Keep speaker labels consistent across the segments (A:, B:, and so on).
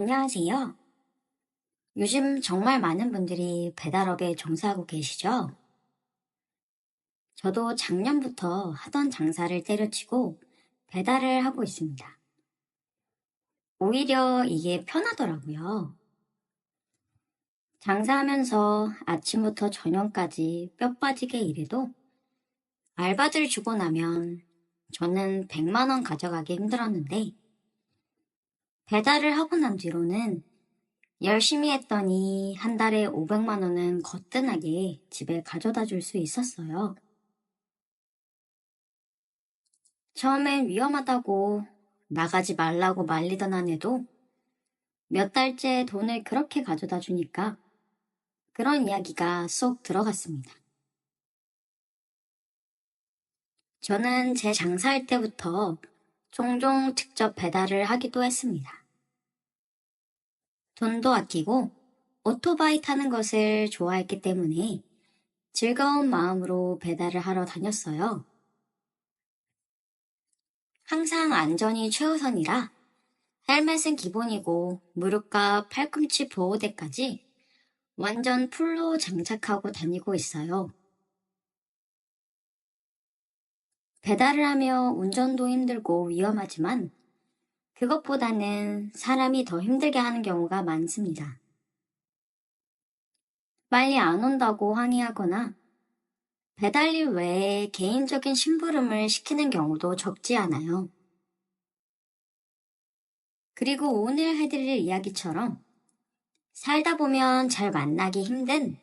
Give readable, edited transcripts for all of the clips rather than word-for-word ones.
A: 안녕하세요. 요즘 정말 많은 분들이 배달업에 종사하고 계시죠? 저도 작년부터 하던 장사를 때려치고 배달을 하고 있습니다. 오히려 이게 편하더라고요. 장사하면서 아침부터 저녁까지 뼈 빠지게 일해도 알바들 주고 나면 저는 100만 원 가져가기 힘들었는데 배달을 하고 난 뒤로는 열심히 했더니 한 달에 500만 원은 거뜬하게 집에 가져다 줄 수 있었어요. 처음엔 위험하다고 나가지 말라고 말리던 아내도 몇 달째 돈을 그렇게 가져다 주니까 그런 이야기가 쏙 들어갔습니다. 저는 제 장사할 때부터 종종 직접 배달을 하기도 했습니다. 돈도 아끼고 오토바이 타는 것을 좋아했기 때문에 즐거운 마음으로 배달을 하러 다녔어요. 항상 안전이 최우선이라 헬멧은 기본이고 무릎과 팔꿈치 보호대까지 완전 풀로 장착하고 다니고 있어요. 배달을 하며 운전도 힘들고 위험하지만 그것보다는 사람이 더 힘들게 하는 경우가 많습니다. 빨리 안 온다고 항의하거나 배달일 외에 개인적인 심부름을 시키는 경우도 적지 않아요. 그리고 오늘 해드릴 이야기처럼 살다 보면 잘 만나기 힘든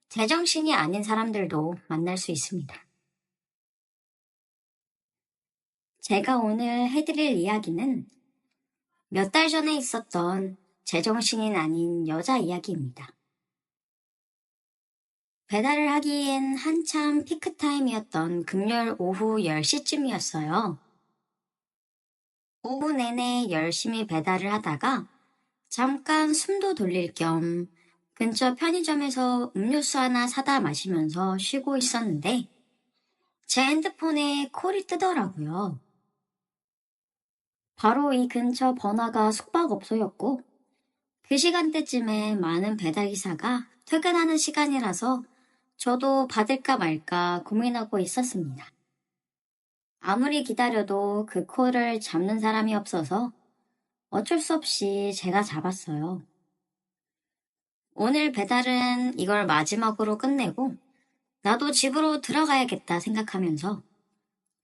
A: 제정신이 아닌 사람들도 만날 수 있습니다. 제가 오늘 해드릴 이야기는 몇 달 전에 있었던 제정신이 아닌 여자 이야기입니다. 배달을 하기엔 한참 피크타임이었던 금요일 오후 10시쯤이었어요. 오후 내내 열심히 배달을 하다가 잠깐 숨도 돌릴 겸 근처 편의점에서 음료수 하나 사다 마시면서 쉬고 있었는데 제 핸드폰에 콜이 뜨더라고요. 바로 이 근처 번화가 숙박업소였고 그 시간대쯤에 많은 배달기사가 퇴근하는 시간이라서 저도 받을까 말까 고민하고 있었습니다. 아무리 기다려도 그 콜을 잡는 사람이 없어서 어쩔 수 없이 제가 잡았어요. 오늘 배달은 이걸 마지막으로 끝내고 나도 집으로 들어가야겠다 생각하면서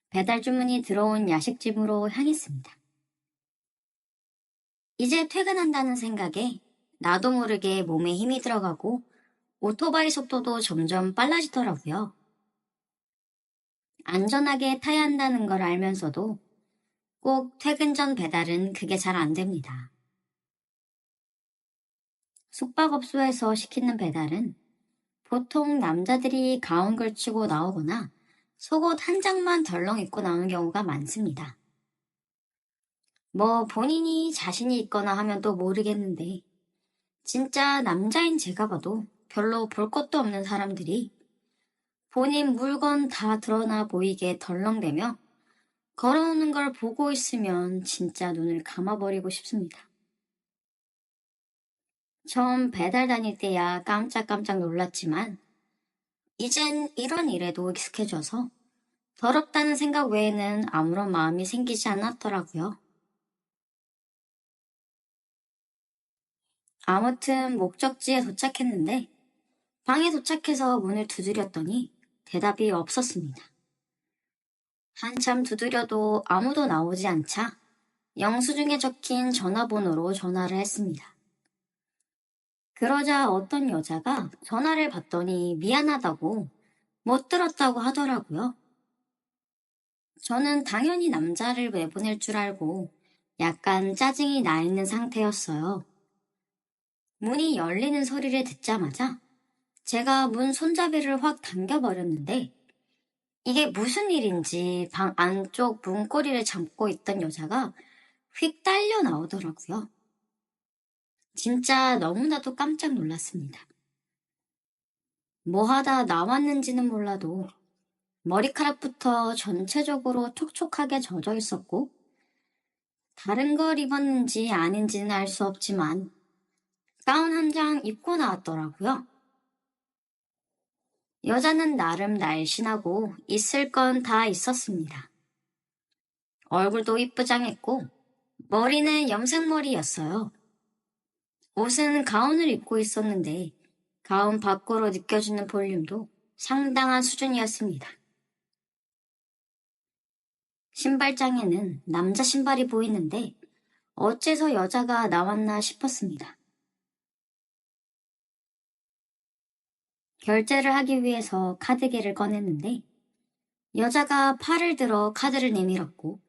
A: 배달 주문이 들어온 야식집으로 향했습니다. 이제 퇴근한다는 생각에 나도 모르게 몸에 힘이 들어가고 오토바이 속도도 점점 빨라지더라고요. 안전하게 타야 한다는 걸 알면서도 꼭 퇴근 전 배달은 그게 잘 안 됩니다. 숙박업소에서 시키는 배달은 보통 남자들이 가운 걸치고 나오거나 속옷 한 장만 덜렁 입고 나오는 경우가 많습니다. 뭐 본인이 자신이 있거나 하면 또 모르겠는데 진짜 남자인 제가 봐도 별로 볼 것도 없는 사람들이 본인 물건 다 드러나 보이게 덜렁대며 걸어오는 걸 보고 있으면 진짜 눈을 감아버리고 싶습니다. 처음 배달 다닐 때야 깜짝깜짝 놀랐지만 이젠 이런 일에도 익숙해져서 더럽다는 생각 외에는 아무런 마음이 생기지 않았더라고요. 아무튼 목적지에 도착했는데 방에 도착해서 문을 두드렸더니 대답이 없었습니다. 한참 두드려도 아무도 나오지 않자 영수증에 적힌 전화번호로 전화를 했습니다. 그러자 어떤 여자가 전화를 받더니 미안하다고 못 들었다고 하더라고요. 저는 당연히 남자를 내보낼 줄 알고 약간 짜증이 나 있는 상태였어요. 문이 열리는 소리를 듣자마자 제가 문 손잡이를 확 당겨버렸는데 이게 무슨 일인지 방 안쪽 문고리를 잡고 있던 여자가 휙 딸려 나오더라고요. 진짜 너무나도 깜짝 놀랐습니다. 뭐 하다 나왔는지는 몰라도 머리카락부터 전체적으로 촉촉하게 젖어 있었고 다른 걸 입었는지 아닌지는 알 수 없지만 가운 한 장 입고 나왔더라고요. 여자는 나름 날씬하고 있을 건 다 있었습니다. 얼굴도 이쁘장했고 머리는 염색머리였어요. 옷은 가운을 입고 있었는데 가운 밖으로 느껴지는 볼륨도 상당한 수준이었습니다. 신발장에는 남자 신발이 보이는데 어째서 여자가 나왔나 싶었습니다. 결제를 하기 위해서 카드기를 꺼냈는데 여자가 팔을 들어 카드를 내밀었고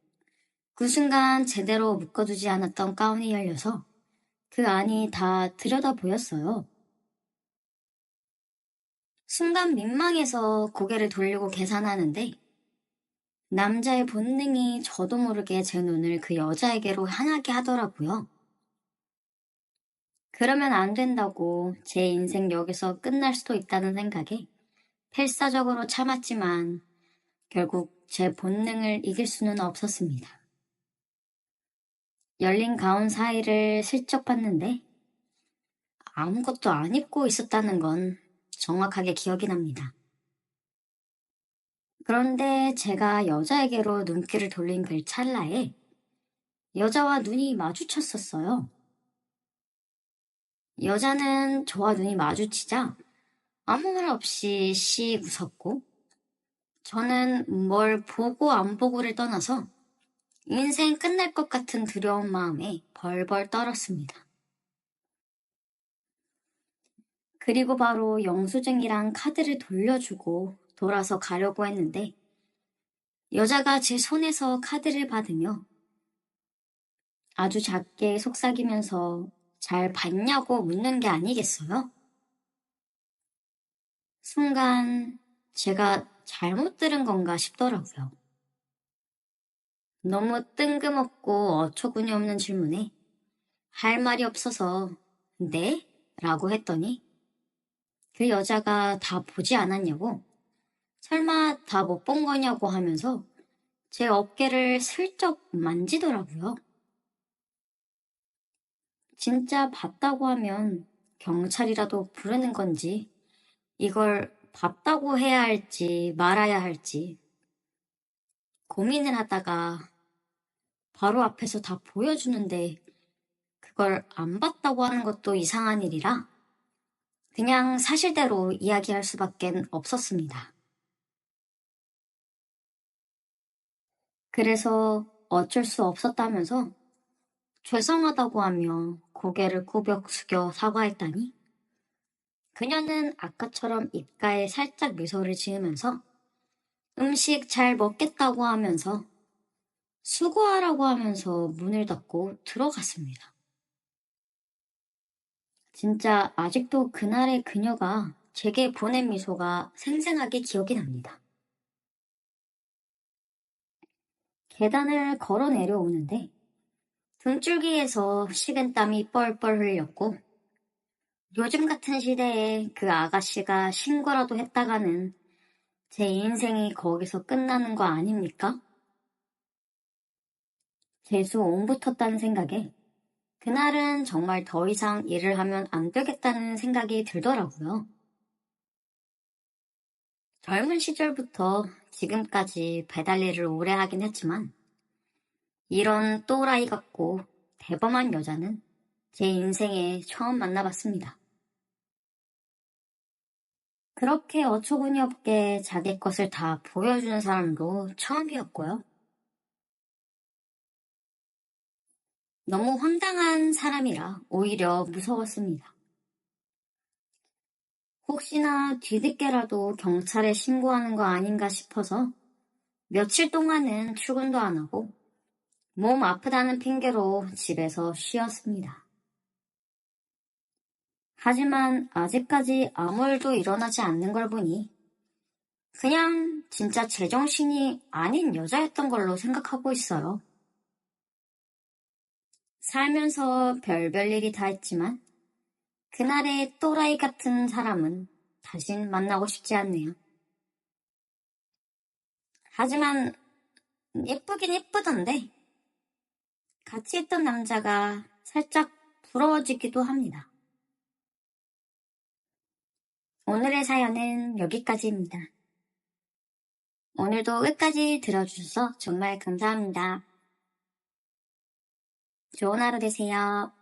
A: 그 순간 제대로 묶어두지 않았던 가운이 열려서 그 안이 다 들여다 보였어요. 순간 민망해서 고개를 돌리고 계산하는데 남자의 본능이 저도 모르게 제 눈을 그 여자에게로 향하게 하더라고요. 그러면 안 된다고 제 인생 여기서 끝날 수도 있다는 생각에 필사적으로 참았지만 결국 제 본능을 이길 수는 없었습니다. 열린 가운 사이를 슬쩍 봤는데 아무것도 안 입고 있었다는 건 정확하게 기억이 납니다. 그런데 제가 여자에게로 눈길을 돌린 그 찰나에 여자와 눈이 마주쳤었어요. 여자는 저와 눈이 마주치자 아무 말 없이 씩 웃었고 저는 뭘 보고 안 보고를 떠나서 인생 끝날 것 같은 두려운 마음에 벌벌 떨었습니다. 그리고 바로 영수증이랑 카드를 돌려주고 돌아서 가려고 했는데 여자가 제 손에서 카드를 받으며 아주 작게 속삭이면서 잘 봤냐고 묻는 게 아니겠어요? 순간 제가 잘못 들은 건가 싶더라고요. 너무 뜬금없고 어처구니 없는 질문에 할 말이 없어서 네? 라고 했더니 그 여자가 다 보지 않았냐고 설마 다 못 본 거냐고 하면서 제 어깨를 슬쩍 만지더라고요. 진짜 봤다고 하면 경찰이라도 부르는 건지 이걸 봤다고 해야 할지 말아야 할지 고민을 하다가 바로 앞에서 다 보여주는데 그걸 안 봤다고 하는 것도 이상한 일이라 그냥 사실대로 이야기할 수밖엔 없었습니다. 그래서 어쩔 수 없었다면서 죄송하다고 하며 고개를 꾸벅 숙여 사과했다니 그녀는 아까처럼 입가에 살짝 미소를 지으면서 음식 잘 먹겠다고 하면서 수고하라고 하면서 문을 닫고 들어갔습니다. 진짜 아직도 그날의 그녀가 제게 보낸 미소가 생생하게 기억이 납니다. 계단을 걸어 내려오는데 등줄기에서 식은땀이 뻘뻘 흘렸고 요즘 같은 시대에 그 아가씨가 신고라도 했다가는 제 인생이 거기서 끝나는 거 아닙니까? 재수 옹붙었다는 생각에 그날은 정말 더 이상 일을 하면 안 되겠다는 생각이 들더라고요. 젊은 시절부터 지금까지 배달 일을 오래 하긴 했지만 이런 또라이 같고 대범한 여자는 제 인생에 처음 만나봤습니다. 그렇게 어처구니 없게 자기 것을 다 보여주는 사람도 처음이었고요. 너무 황당한 사람이라 오히려 무서웠습니다. 혹시나 뒤늦게라도 경찰에 신고하는 거 아닌가 싶어서 며칠 동안은 출근도 안 하고 몸 아프다는 핑계로 집에서 쉬었습니다. 하지만 아직까지 아무 일도 일어나지 않는 걸 보니 그냥 진짜 제정신이 아닌 여자였던 걸로 생각하고 있어요. 살면서 별별 일이 다 했지만 그날의 또라이 같은 사람은 다신 만나고 싶지 않네요. 하지만 예쁘긴 예쁘던데 같이 있던 남자가 살짝 부러워지기도 합니다. 오늘의 사연은 여기까지입니다. 오늘도 끝까지 들어주셔서 정말 감사합니다. 좋은 하루 되세요.